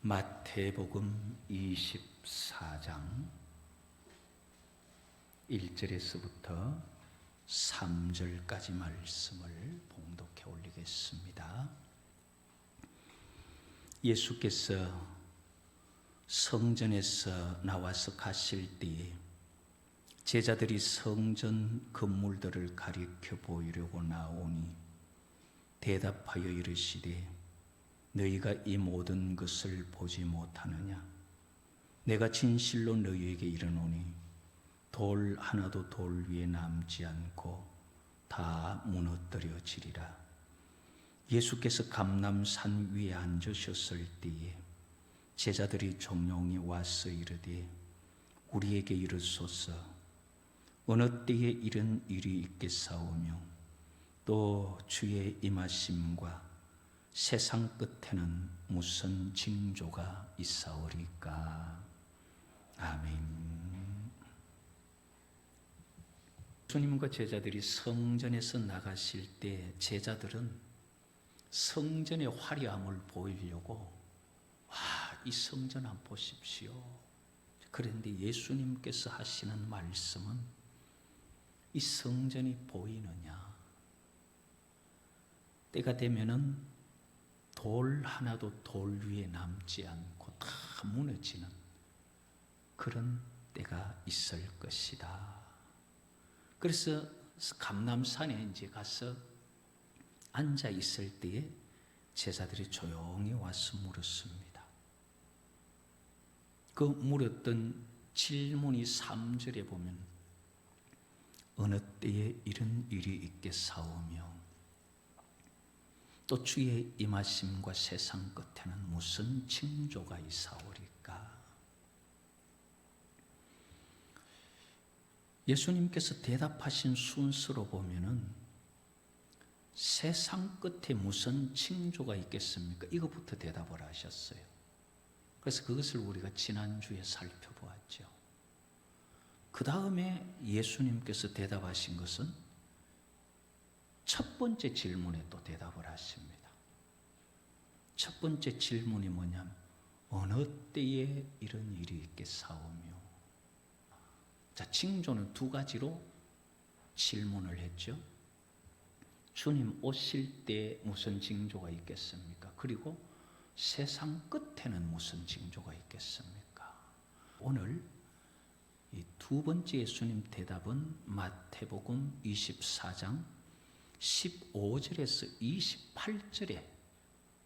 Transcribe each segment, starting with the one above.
마태복음 24장 1절에서부터 3절까지 말씀을 봉독해 올리겠습니다. 예수께서 성전에서 나와서 가실 때에 제자들이 성전 건물들을 가리켜 보이려고 나오니 대답하여 이르시되 너희가 이 모든 것을 보지 못하느냐? 내가 진실로 너희에게 이르노니 돌 하나도 돌 위에 남지 않고 다 무너뜨려지리라. 예수께서 감람산 위에 앉으셨을 때에 제자들이 종용이 와서 이르되 우리에게 이르소서 어느 때에 이런 일이 있겠사오며 또 주의 임하심과 세상 끝에는 무슨 징조가 있사오리까? 아멘. 예수님과 제자들이 성전에서 나가실 때 제자들은 성전의 화려함을 보이려고 이 성전 한번 보십시오. 그런데 예수님께서 하시는 말씀은 이 성전이 보이느냐? 때가 되면은 돌 하나도 돌 위에 남지 않고 다 무너지는 그런 때가 있을 것이다. 그래서 감람산에 이제 가서 앉아 있을 때에 제자들이 조용히 와서 물었습니다. 그 물었던 질문이 3절에 보면 어느 때에 이런 일이 있겠사오며 또 주의 임하심과 세상 끝에는 무슨 징조가 있사오리까? 예수님께서 대답하신 순서로 보면은 세상 끝에 무슨 징조가 있겠습니까? 이것부터 대답을 하셨어요. 그래서 그것을 우리가 지난주에 살펴보았죠. 그 다음에 예수님께서 대답하신 것은 첫 번째 질문에 또 대답을 하십니다. 첫 번째 질문이 뭐냐면 어느 때에 이런 일이 있겠사오며. 자, 징조는 두 가지로 질문을 했죠. 주님 오실 때 무슨 징조가 있겠습니까? 그리고 세상 끝에는 무슨 징조가 있겠습니까? 오늘 이 두 번째 예수님 대답은 마태복음 24장 15절에서 28절에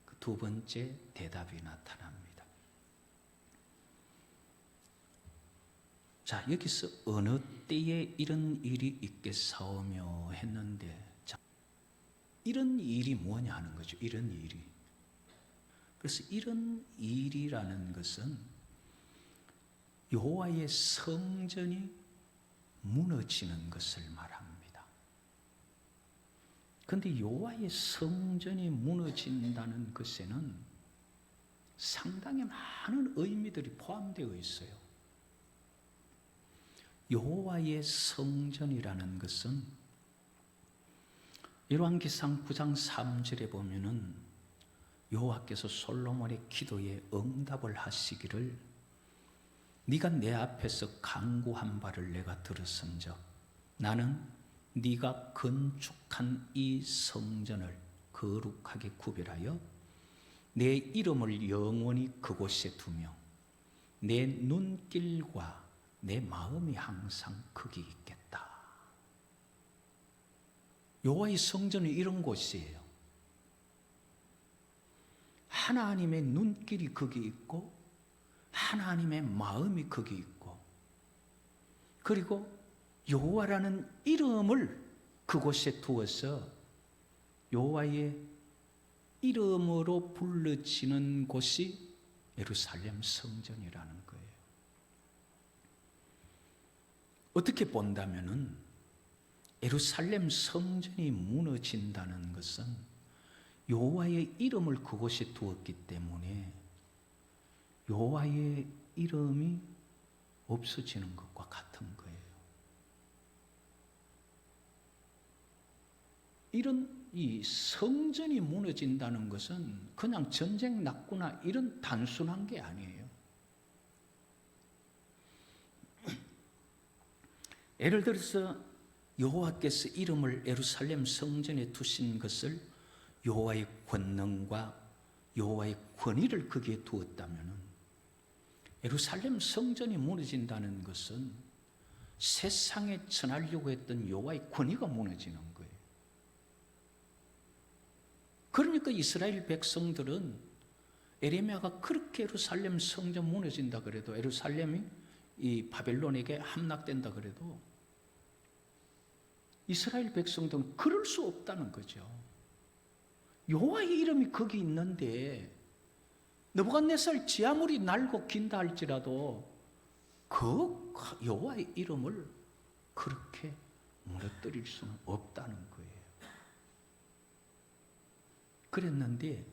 그 두 번째 대답이 나타납니다. 자, 여기서 어느 때에 이런 일이 있겠사오며 했는데, 자, 이런 일이 뭐냐 하는 거죠. 이런 일이. 그래서 이런 일이라는 것은 여호와의 성전이 무너지는 것을 말합니다. 그런데 여호와의 성전이 무너진다는 것에는 상당히 많은 의미들이 포함되어 있어요. 여호와의 성전이라는 것은 열왕기상 9장 3절에 보면은 여호와께서 솔로몬의 기도에 응답을 하시기를 네가 내 앞에서 간구한 바를 내가 들었은즉 나는 네가 건축한 이 성전을 거룩하게 구별하여 내 이름을 영원히 그곳에 두며 내 눈길과 내 마음이 항상 거기 있겠다. 여호와의 성전은 이런 곳이에요. 하나님의 눈길이 거기 있고 하나님의 마음이 거기 있고 그리고 여호와라는 이름을 그곳에 두어서 여호와의 이름으로 불러지는 곳이 예루살렘 성전이라는 거예요. 어떻게 본다면은 예루살렘 성전이 무너진다는 것은 여호와의 이름을 그곳에 두었기 때문에 여호와의 이름이 없어지는 것과 같은 거예요. 이런 이 성전이 무너진다는 것은 그냥 전쟁 났구나 이런 단순한 게 아니에요. 예를 들어서 여호와께서 이름을 예루살렘 성전에 두신 것을 여호와의 권능과 여호와의 권위를 거기에 두었다면 예루살렘 성전이 무너진다는 것은 세상에 전하려고 했던 여호와의 권위가 무너지는 거예요. 그러니까 이스라엘 백성들은 에레미야가 그렇게 예루살렘 성전 무너진다 그래도, 예루살렘이 이 바벨론에게 함락된다 그래도 이스라엘 백성들은 그럴 수 없다는 거죠. 여호와의 이름이 거기 있는데 느부갓네살 지 아무리 날고 긴다 할지라도 그 여호와의 이름을 그렇게 무너뜨릴 수는 없다는 거예요. 그랬는데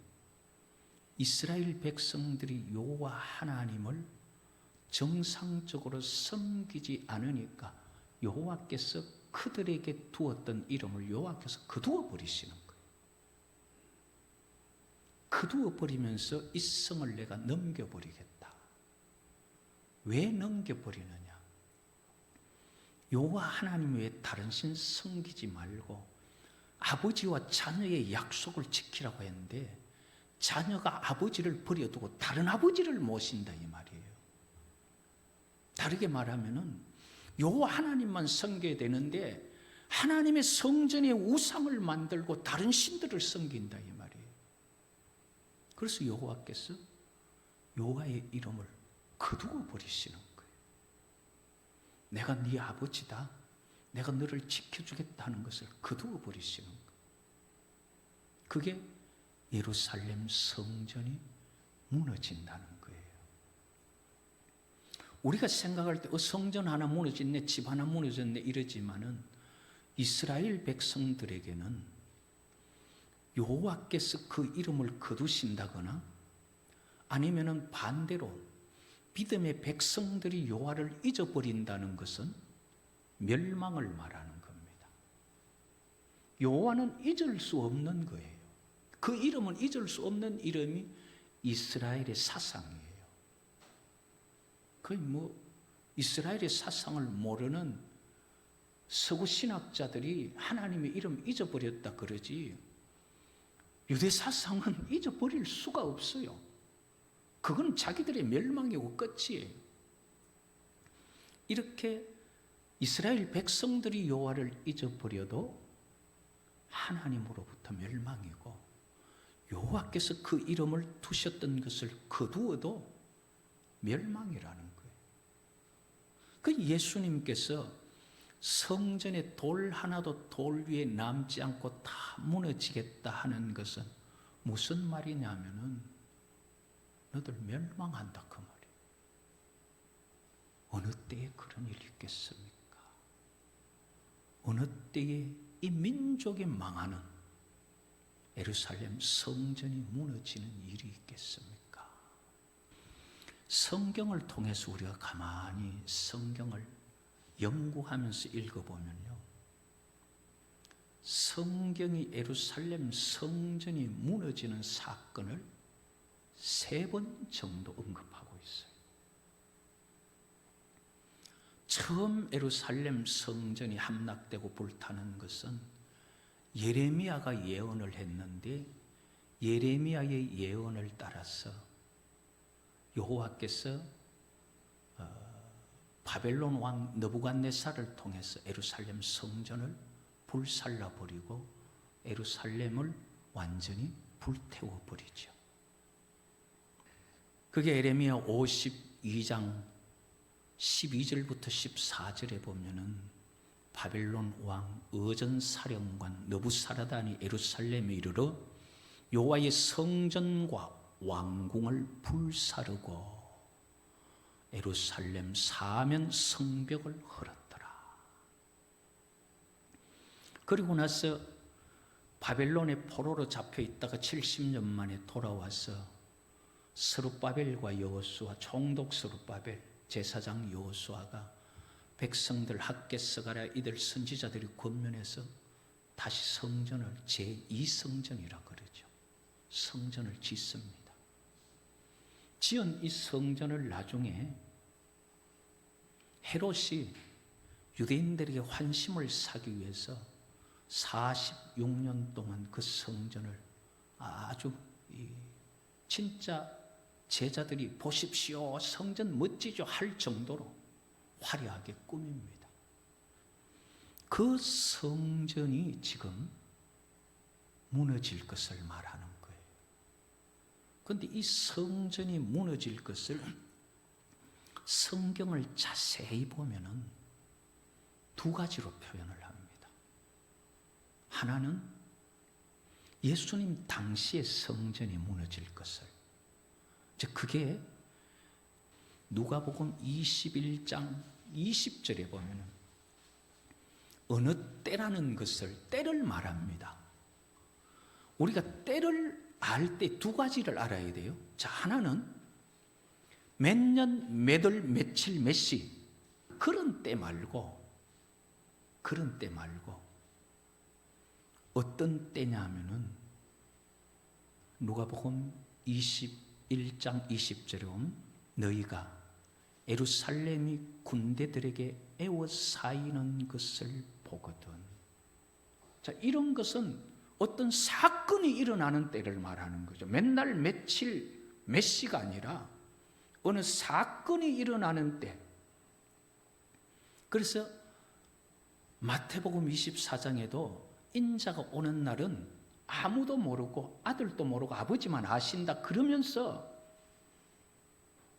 이스라엘 백성들이 여호와 하나님을 정상적으로 섬기지 않으니까 여호와께서 그들에게 두었던 이름을 여호와께서 거두어 버리시는 거예요. 거두어 버리면서 이 성을 내가 넘겨버리겠다. 왜 넘겨버리느냐? 여호와 하나님 외에 다른 신 섬기지 말고 아버지와 자녀의 약속을 지키라고 했는데 자녀가 아버지를 버려두고 다른 아버지를 모신다 이 말이에요. 다르게 말하면은 여호와 하나님만 섬겨야 되는데 하나님의 성전에 우상을 만들고 다른 신들을 섬긴다 이 말이에요. 그래서 여호와께서 여호와의 이름을 거두어 버리시는 거예요. 내가 네 아버지다. 내가 너를 지켜주겠다는 것을 거두어 버리시는 거예요. 그게 예루살렘 성전이 무너진다는 거예요. 우리가 생각할 때 성전 하나 무너졌네, 집 하나 무너졌네 이러지만은 이스라엘 백성들에게는 여호와께서 그 이름을 거두신다거나 아니면은 반대로 믿음의 백성들이 여호와를 잊어버린다는 것은 멸망을 말하는 겁니다. 여호와는 잊을 수 없는 거예요. 그 이름은 잊을 수 없는 이름이 이스라엘의 사상이에요. 거의 이스라엘의 사상을 모르는 서구 신학자들이 하나님의 이름 잊어버렸다 그러지 유대 사상은 잊어버릴 수가 없어요. 그건 자기들의 멸망이고 끝이에요. 이렇게 이스라엘 백성들이 여호와를 잊어버려도 하나님으로부터 멸망이고 여호와께서 그 이름을 두셨던 것을 거두어도 멸망이라는 거예요. 그 예수님께서 성전에 돌 하나도 돌 위에 남지 않고 다 무너지겠다 하는 것은 무슨 말이냐면은 너들 멸망한다 그 말이에요. 어느 때에 그런 일이 있겠습니까? 어느 때에 이 민족이 망하는 예루살렘 성전이 무너지는 일이 있겠습니까? 성경을 통해서 우리가 가만히 성경을 연구하면서 읽어보면요, 성경이 예루살렘 성전이 무너지는 사건을 3번 정도 언급하고 있어요. 처음 예루살렘 성전이 함락되고 불타는 것은 예레미야가 예언을 했는데 예레미야의 예언을 따라서 여호와께서 바벨론 왕 느부갓네살을 통해서 예루살렘 성전을 불살라 버리고 예루살렘을 완전히 불태워 버리죠. 그게 예레미야 52장 12절부터 14절에 보면은 바벨론 왕 의전사령관 느부사라단이 예루살렘에 이르러 여호와의 성전과 왕궁을 불사르고 예루살렘 사면 성벽을 헐었더라. 그리고 나서 바벨론의 포로로 잡혀 있다가 70년 만에 돌아와서 스룹바벨과 여호수아, 총독 스룹바벨, 제사장 여호수아가 백성들 학개 서가랴 이들 선지자들이 권면해서 다시 성전을 제2성전이라 그러죠. 성전을 짓습니다. 지은 이 성전을 나중에 헤롯이 유대인들에게 환심을 사기 위해서 46년 동안 그 성전을 아주 진짜 제자들이 보십시오, 성전 멋지죠 할 정도로 화려하게 꾸밉니다. 그 성전이 지금 무너질 것을 말하는 거예요. 그런데 이 성전이 무너질 것을 성경을 자세히 보면은 두 가지로 표현을 합니다. 하나는 예수님 당시의 성전이 무너질 것을, 즉 그게 누가복음 21장 20절에 보면은 어느 때라는 것을, 때를 말합니다. 우리가 때를 알 때 두 가지를 알아야 돼요. 자, 하나는 몇 년, 몇 월, 며칠, 몇 시, 그런 때 말고 어떤 때냐 하면은 누가복음 21장 20절에 보면 너희가 예루살렘이 군대들에게 에워싸이는 것을 보거든. 자, 이런 것은 어떤 사건이 일어나는 때를 말하는 거죠. 맨날 며칠 몇 시가 아니라 어느 사건이 일어나는 때. 그래서 마태복음 24장에도 인자가 오는 날은 아무도 모르고 아들도 모르고 아버지만 아신다 그러면서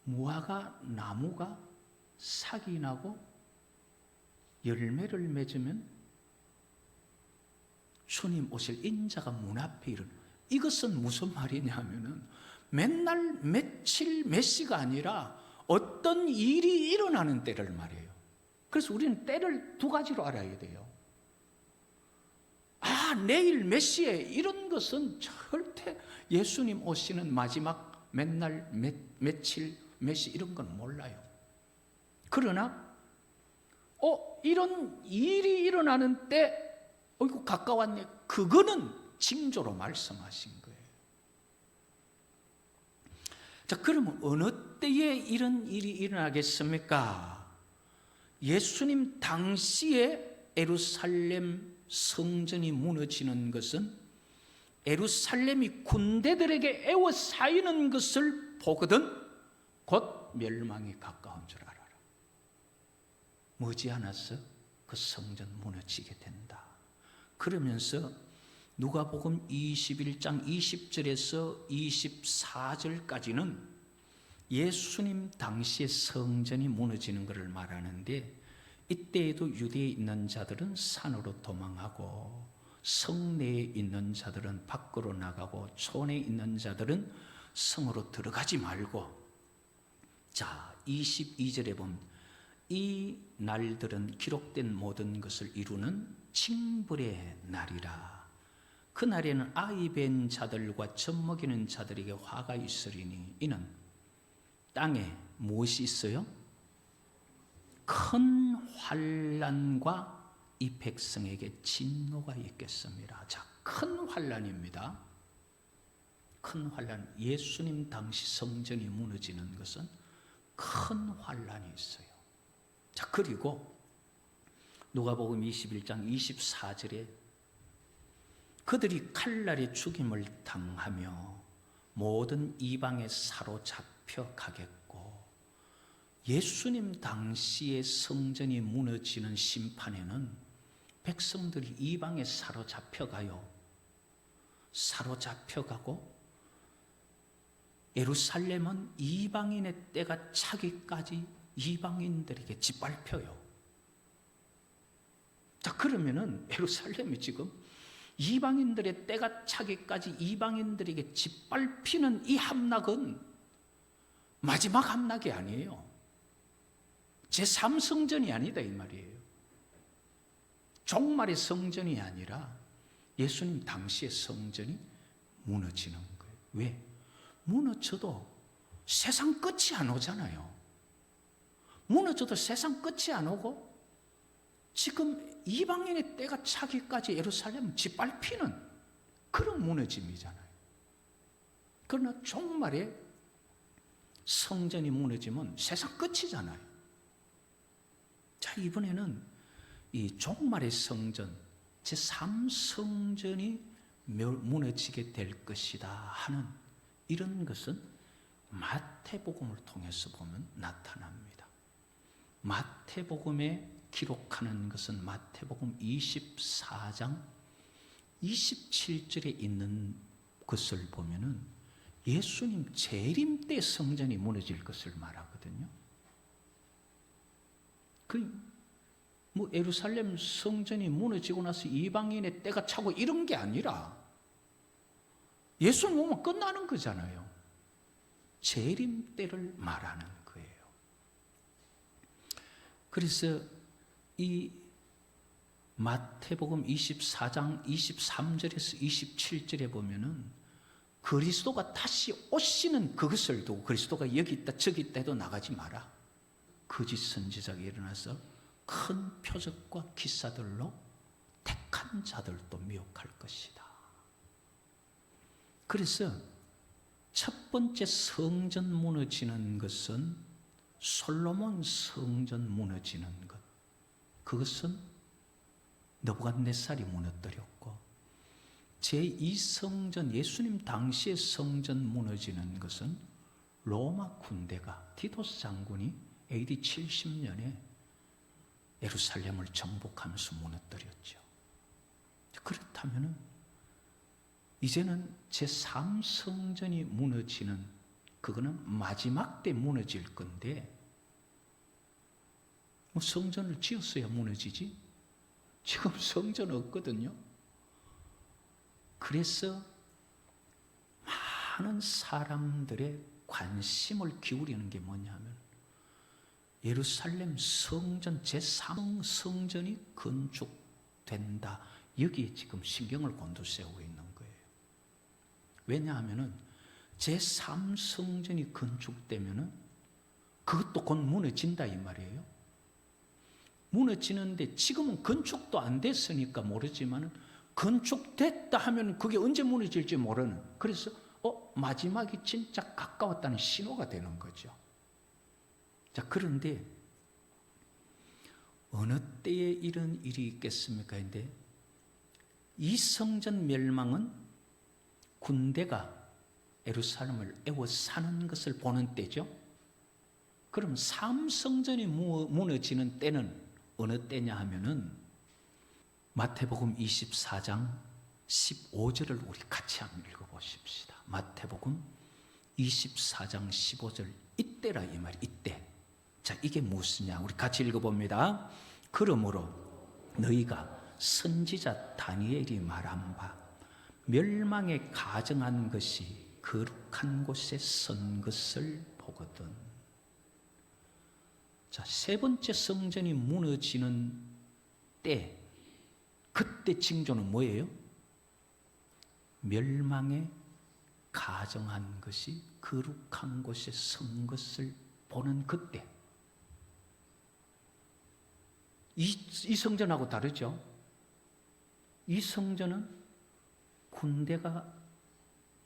무화과 나무가 싹이 나고 열매를 맺으면 주님 오실 인자가 문 앞에 이르는, 이것은 무슨 말이냐 하면은 맨날 며칠 몇 시가 아니라 어떤 일이 일어나는 때를 말해요. 그래서 우리는 때를 두 가지로 알아야 돼요. 아, 내일 몇 시에, 이런 것은 절대 예수님 오시는 마지막 맨날 며칠 몇 시 이런 건 몰라요. 그러나 이런 일이 일어나는 때 이거 가까웠네, 그거는 징조로 말씀하신 거예요. 자, 그러면 어느 때에 이런 일이 일어나겠습니까? 예수님 당시에 예루살렘 성전이 무너지는 것은 예루살렘이 군대들에게 에워싸이는 것을 보거든 곧 멸망이 가까운 줄 알아라. 머지않아서 그 성전 무너지게 된다. 그러면서 누가복음 21장 20절에서 24절까지는 예수님 당시의 성전이 무너지는 것을 말하는데, 이때에도 유대에 있는 자들은 산으로 도망하고 성내에 있는 자들은 밖으로 나가고 촌에 있는 자들은 성으로 들어가지 말고, 자 22절에 보면 이 날들은 기록된 모든 것을 이루는 징벌의 날이라. 그 날에는 아이 뵌 자들과 젖 먹이는 자들에게 화가 있으리니 이는 땅에 무엇이 있어요? 큰 환난과 이 백성에게 진노가 있겠습니다. 자, 큰 환난입니다. 큰 환난. 예수님 당시 성전이 무너지는 것은 큰 환난이 있어요. 자, 그리고 누가복음 21장 24절에 그들이 칼날에 죽임을 당하며 모든 이방에 사로잡혀 가겠고, 예수님 당시의 성전이 무너지는 심판에는 백성들이 이방에 사로잡혀가요. 사로잡혀가고 예루살렘은 이방인의 때가 차기까지 이방인들에게 짓밟혀요. 자, 그러면은 예루살렘이 지금 이방인들의 때가 차기까지 이방인들에게 짓밟히는 이 함락은 마지막 함락이 아니에요. 제3성전이 아니다 이 말이에요. 종말의 성전이 아니라 예수님 당시의 성전이 무너지는 거예요. 왜? 무너져도 세상 끝이 안 오잖아요. 무너져도 세상 끝이 안 오고 지금 이방인의 때가 차기까지 예루살렘 짓밟히는 그런 무너짐이잖아요. 그러나 종말에 성전이 무너지면 세상 끝이잖아요. 자, 이번에는 이 종말의 성전, 제3성전이 무너지게 될 것이다 하는 이런 것은 마태복음을 통해서 보면 나타납니다. 마태복음에 기록하는 것은 마태복음 24장 27절에 있는 것을 보면은 예수님 재림 때 성전이 무너질 것을 말하거든요. 뭐 예루살렘 성전이 무너지고 나서 이방인의 때가 차고 이런 게 아니라 예수님 오면 끝나는 거잖아요. 재림 때를 말하는 거예요. 그래서 이 마태복음 24장 23절에서 27절에 보면은 그리스도가 다시 오시는 그것을 두고 그리스도가 여기 있다 저기 있다 해도 나가지 마라. 거짓 선지자가 일어나서 큰 표적과 기사들로 택한 자들도 미혹할 것이다. 그래서 첫 번째 성전 무너지는 것은 솔로몬 성전 무너지는 것. 그것은 느부갓네살이 무너뜨렸고, 제2성전 예수님 당시의 성전 무너지는 것은 로마 군대가 디도스 장군이 AD 70년에 예루살렘을 정복하면서 무너뜨렸죠. 그렇다면 이제는 제3성전이 무너지는 그거는 마지막 때 무너질 건데, 뭐 성전을 지었어야 무너지지? 지금 성전 없거든요. 그래서 많은 사람들의 관심을 기울이는 게 뭐냐면 예루살렘 성전 제3성전이 건축된다. 여기에 지금 신경을 곤두세우고 있는 거예요. 왜냐하면 제3성전이 건축되면 그것도 곧 무너진다 이 말이에요. 무너지는데 지금은 건축도 안 됐으니까 모르지만 건축됐다 하면 그게 언제 무너질지 모르는, 그래서 마지막이 진짜 가까웠다는 신호가 되는 거죠. 자, 그런데 어느 때에 이런 일이 있겠습니까? 근데 이 성전 멸망은 군대가 예루살렘을 에워싸는 것을 보는 때죠. 그럼 3성전이 무너지는 때는 어느 때냐 하면은 마태복음 24장 15절을 우리 같이 한번 읽어보십시다. 마태복음 24장 15절, 이때라 이 말이, 이때. 자, 이게 무엇이냐? 우리 같이 읽어봅니다. 그러므로 너희가 선지자 다니엘이 말한 바 멸망에 가정한 것이 거룩한 곳에 선 것을 보거든. 자, 세 번째 성전이 무너지는 때, 그때 징조는 뭐예요? 멸망에 가정한 것이 거룩한 곳에 선 것을 보는 그때. 이 성전하고 다르죠? 이 성전은 군대가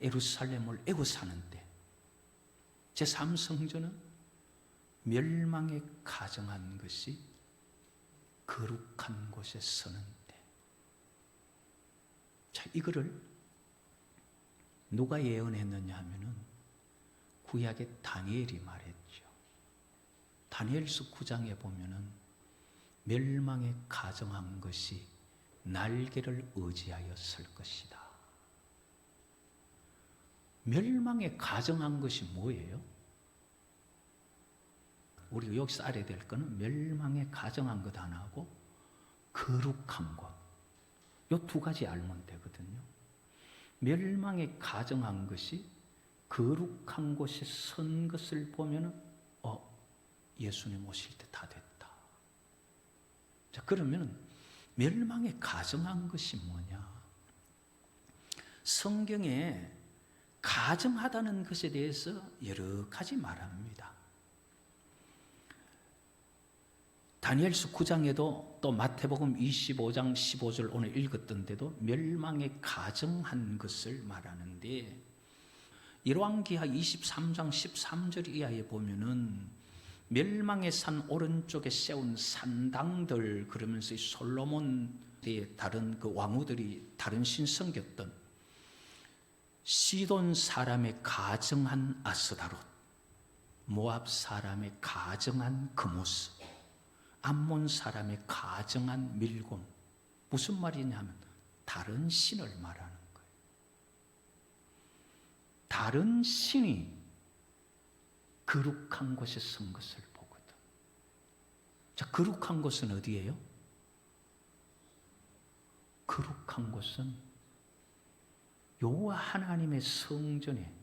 예루살렘을 에워싸는 때, 제3성전은 멸망에 가정한 것이 거룩한 곳에 서는 때. 자, 이거를 누가 예언했느냐 하면은 구약의 다니엘이 말했죠. 다니엘서 9장에 보면은 멸망에 가정한 것이 날개를 의지하여 설 것이다. 멸망에 가정한 것이 뭐예요? 우리가 여기서 알아야 될 거는 멸망에 가정한 것 하나하고 거룩한 것, 이 두 가지 알면 되거든요. 멸망에 가정한 것이 거룩한 곳에 선 것을 보면 예수님 오실 때 다 됐다. 자, 그러면 멸망에 가정한 것이 뭐냐? 성경에 가정하다는 것에 대해서 여러 가지 말합니다. 다니엘서 9장에도 또 마태복음 25장 15절 오늘 읽었던 데도 멸망에 가증한 것을 말하는데, 열왕기하 23장 13절 이하에 보면은 멸망의 산 오른쪽에 세운 산당들, 그러면서 솔로몬의 다른 그 왕후들이 다른 신 섬겼던 시돈 사람의 가증한 아스다롯, 모압 사람의 가증한 그모스, 암몬 사람의 가증한 밀곰. 무슨 말이냐면 다른 신을 말하는 거예요. 다른 신이 거룩한 곳에 선 것을 보거든. 자, 거룩한 곳은 어디예요? 거룩한 곳은 여호와 하나님의 성전에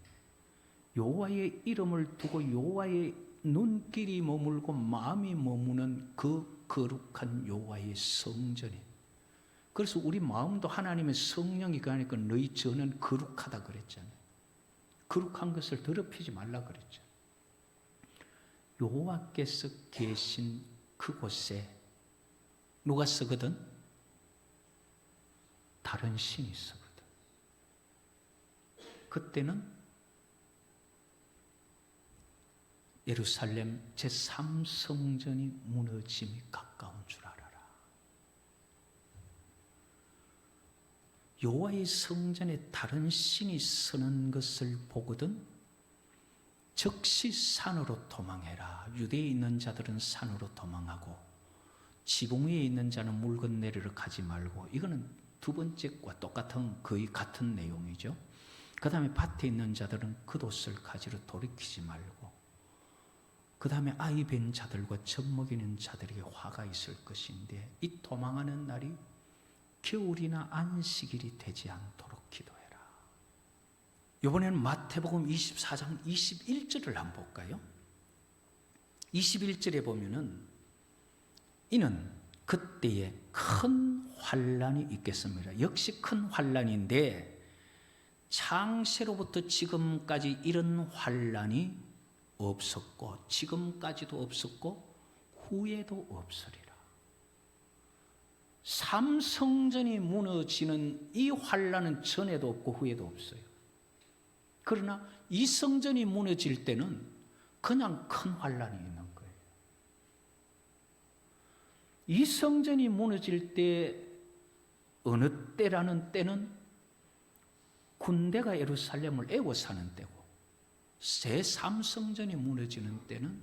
여호와의 이름을 두고 여호와의 눈길이 머물고 마음이 머무는 그 거룩한 여호와의 성전에. 그래서 우리 마음도 하나님의 성령이 가니까 너희 전은 거룩하다 그랬잖아요. 거룩한 것을 더럽히지 말라 그랬죠. 여호와께서 계신 그곳에 누가 서거든? 다른 신이 서거든. 그때는 예루살렘 제3성전이 무너짐이 가까운 줄 알아라. 여호와의 성전에 다른 신이 서는 것을 보거든 즉시 산으로 도망해라. 유대에 있는 자들은 산으로 도망하고 지붕 위에 있는 자는 물건 내리러 가지 말고. 이거는 두 번째과 똑같은, 거의 같은 내용이죠. 그 다음에 밭에 있는 자들은 겉옷을 가지러 돌이키지 말고, 그 다음에 아이 뵌 자들과 젖 먹이는 자들에게 화가 있을 것인데 이 도망하는 날이 겨울이나 안식일이 되지 않도록 기도해라. 이번에는 마태복음 24장 21절을 한번 볼까요? 21절에 보면은 이는 그때에 큰 환란이 있겠습니다. 역시 큰 환란인데 창세로부터 지금까지 이런 환란이 없었고 지금까지도 없었고 후에도 없으리라. 삼성전이 무너지는 이 환란은 전에도 없고 후에도 없어요. 그러나 이 성전이 무너질 때는 그냥 큰 환란이 있는 거예요. 이 성전이 무너질 때 어느 때라는 때는 군대가 예루살렘을 에워싸는 때고, 제3성전이 무너지는 때는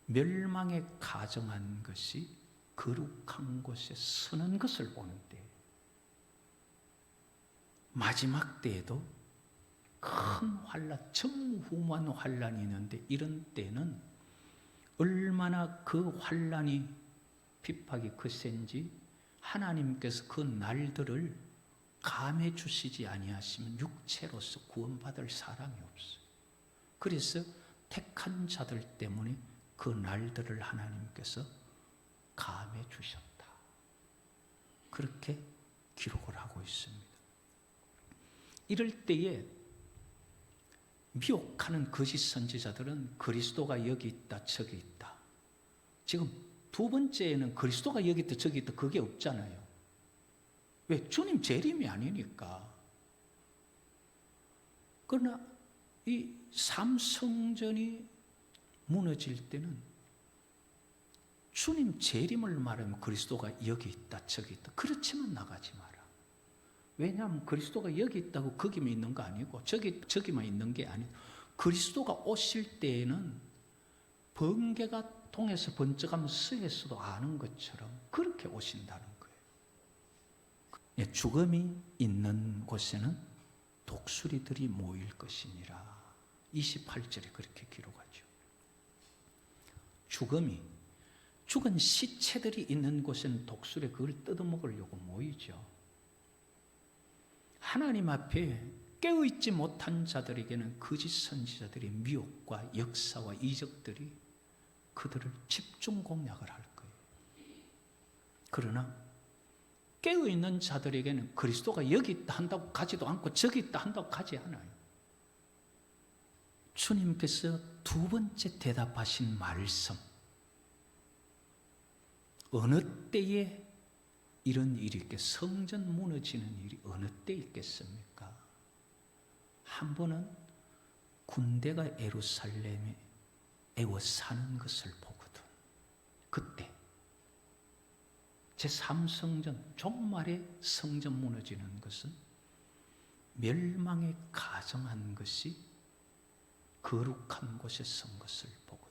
멸망에 가증한 것이 거룩한 곳에 서는 것을 보는 때, 마지막 때에도 큰 환란, 전무후무한 환란이 있는데 이런 때는 얼마나 그 환란이 핍박이 거센지 하나님께서 그 날들을 감해 주시지 아니하시면 육체로서 구원받을 사람이 없어요. 그래서 택한 자들 때문에 그 날들을 하나님께서 감해 주셨다. 그렇게 기록을 하고 있습니다. 이럴 때에 미혹하는 거짓 선지자들은 그리스도가 여기 있다 저기 있다. 지금 두 번째에는 그리스도가 여기 있다 저기 있다 그게 없잖아요. 왜? 주님 재림이 아니니까. 그러나 이 삼성전이 무너질 때는 주님 재림을 말하면 그리스도가 여기 있다 저기 있다 그렇지만 나가지 마라. 왜냐하면 그리스도가 여기 있다고 거기만 있는 거 아니고 저기만 있는 게 아니고 그리스도가 오실 때에는 번개가 통해서 번쩍하면 서에서도 아는 것처럼 그렇게 오신다는 거예요. 죽음이 있는 곳에는 독수리들이 모일 것이니라. 28절에 그렇게 기록하죠. 죽은 시체들이 있는 곳에는 독수리 그걸 뜯어먹으려고 모이죠. 하나님 앞에 깨어있지 못한 자들에게는 거짓 선지자들의 미혹과 역사와 이적들이 그들을 집중 공략을 할 거예요. 그러나 깨어있는 자들에게는 그리스도가 여기 있다 한다고 가지도 않고 저기 있다 한다고 가지 않아요. 주님께서 두 번째 대답하신 말씀, 어느 때에 이런 일이 있겠, 성전 무너지는 일이 어느 때 있겠습니까? 한 번은 군대가 예루살렘에 에워싸는 것을 보거든. 그때 제3성전 종말에 성전 무너지는 것은 멸망에 가정한 것이 거룩한 곳에 선 것을 보거든.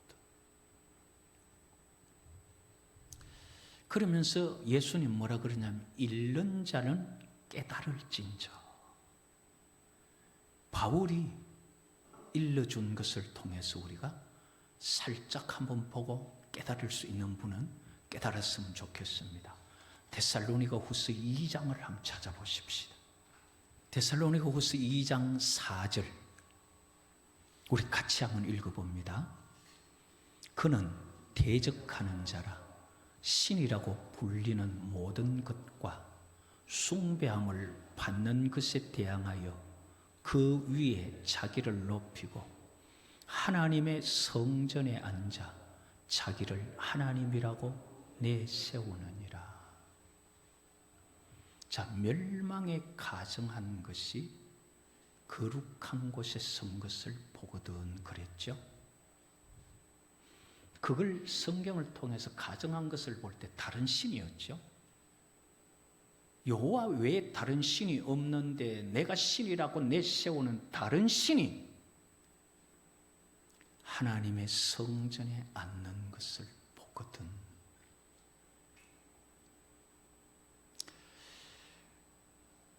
그러면서 예수님 뭐라 그러냐면 잃는 자는 깨달을진저. 바울이 일러준 것을 통해서 우리가 살짝 한번 보고 깨달을 수 있는 분은 깨달았으면 좋겠습니다. 데살로니가 후서 2장을 한번 찾아보십시다. 데살로니가 후서 2장 4절 우리 같이 한번 읽어봅니다. 그는 대적하는 자라 신이라고 불리는 모든 것과 숭배함을 받는 것에 대항하여 그 위에 자기를 높이고 하나님의 성전에 앉아 자기를 하나님이라고 내세우느니라. 자, 멸망에 가정한 것이 거룩한 곳에 선 것을 보거든 그랬죠. 그걸 성경을 통해서 가정한 것을 볼 때 다른 신이었죠. 여호와 외에 다른 신이 없는데 내가 신이라고 내세우는 다른 신이 하나님의 성전에 앉는 것을 보거든.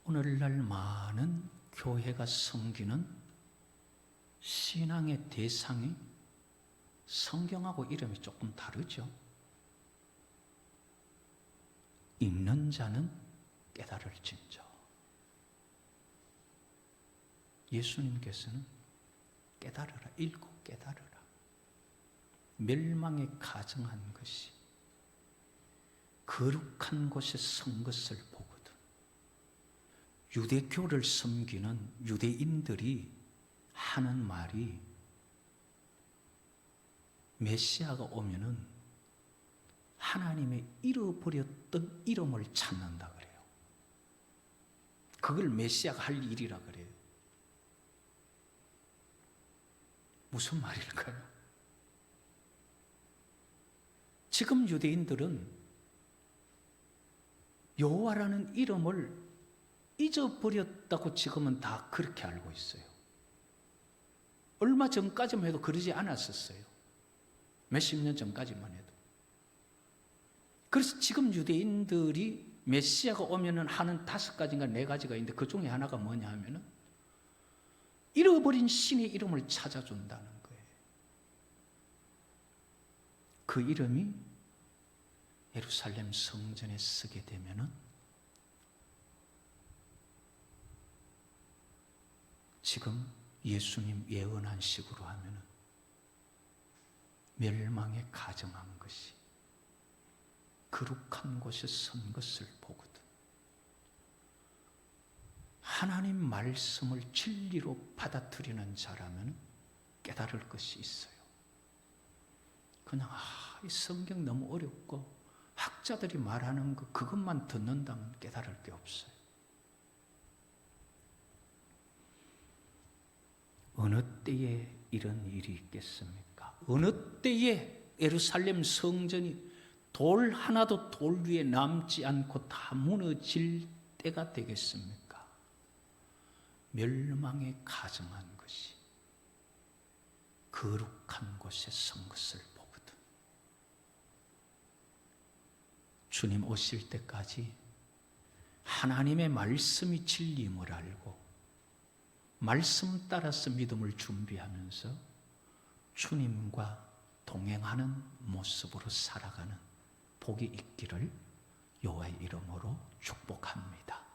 오늘날 많은 교회가 섬기는 신앙의 대상이 성경하고 이름이 조금 다르죠. 읽는 자는 깨달을진저. 예수님께서는 깨달으라, 읽고 깨달으라. 멸망에 가정한 것이 거룩한 곳에 선 것을 보거든. 유대교를 섬기는 유대인들이 하는 말이 메시아가 오면은 하나님의 잃어버렸던 이름을 찾는다 그래요. 그걸 메시아가 할 일이라 그래요. 무슨 말일까요? 지금 유대인들은 여호와라는 이름을 잊어버렸다고 지금은 다 그렇게 알고 있어요. 얼마 전까지만 해도 그러지 않았었어요. 몇십 년 전까지만 해도. 그래서 지금 유대인들이 메시아가 오면은 하는 5가지인가 4가지가 있는데 그 중에 하나가 뭐냐 하면은 잃어버린 신의 이름을 찾아준다는 거예요. 그 이름이 예루살렘 성전에 쓰게 되면은 지금 예수님 예언한 식으로 하면은 멸망에 가정한 것이 거룩한 곳에 선 것을 보거든. 하나님 말씀을 진리로 받아들이는 자라면 깨달을 것이 있어요. 그냥 이 성경 너무 어렵고 학자들이 말하는 그것만 듣는다면 깨달을 게 없어요. 어느 때에 이런 일이 있겠습니까? 어느 때에 예루살렘 성전이 돌 하나도 돌 위에 남지 않고 다 무너질 때가 되겠습니까? 멸망에 가정한 것이 거룩한 곳에 선 것을 보거든. 주님 오실 때까지 하나님의 말씀이 진리임을 알고 말씀 따라서 믿음을 준비하면서 주님과 동행하는 모습으로 살아가는 복이 있기를 여호와의 이름으로 축복합니다.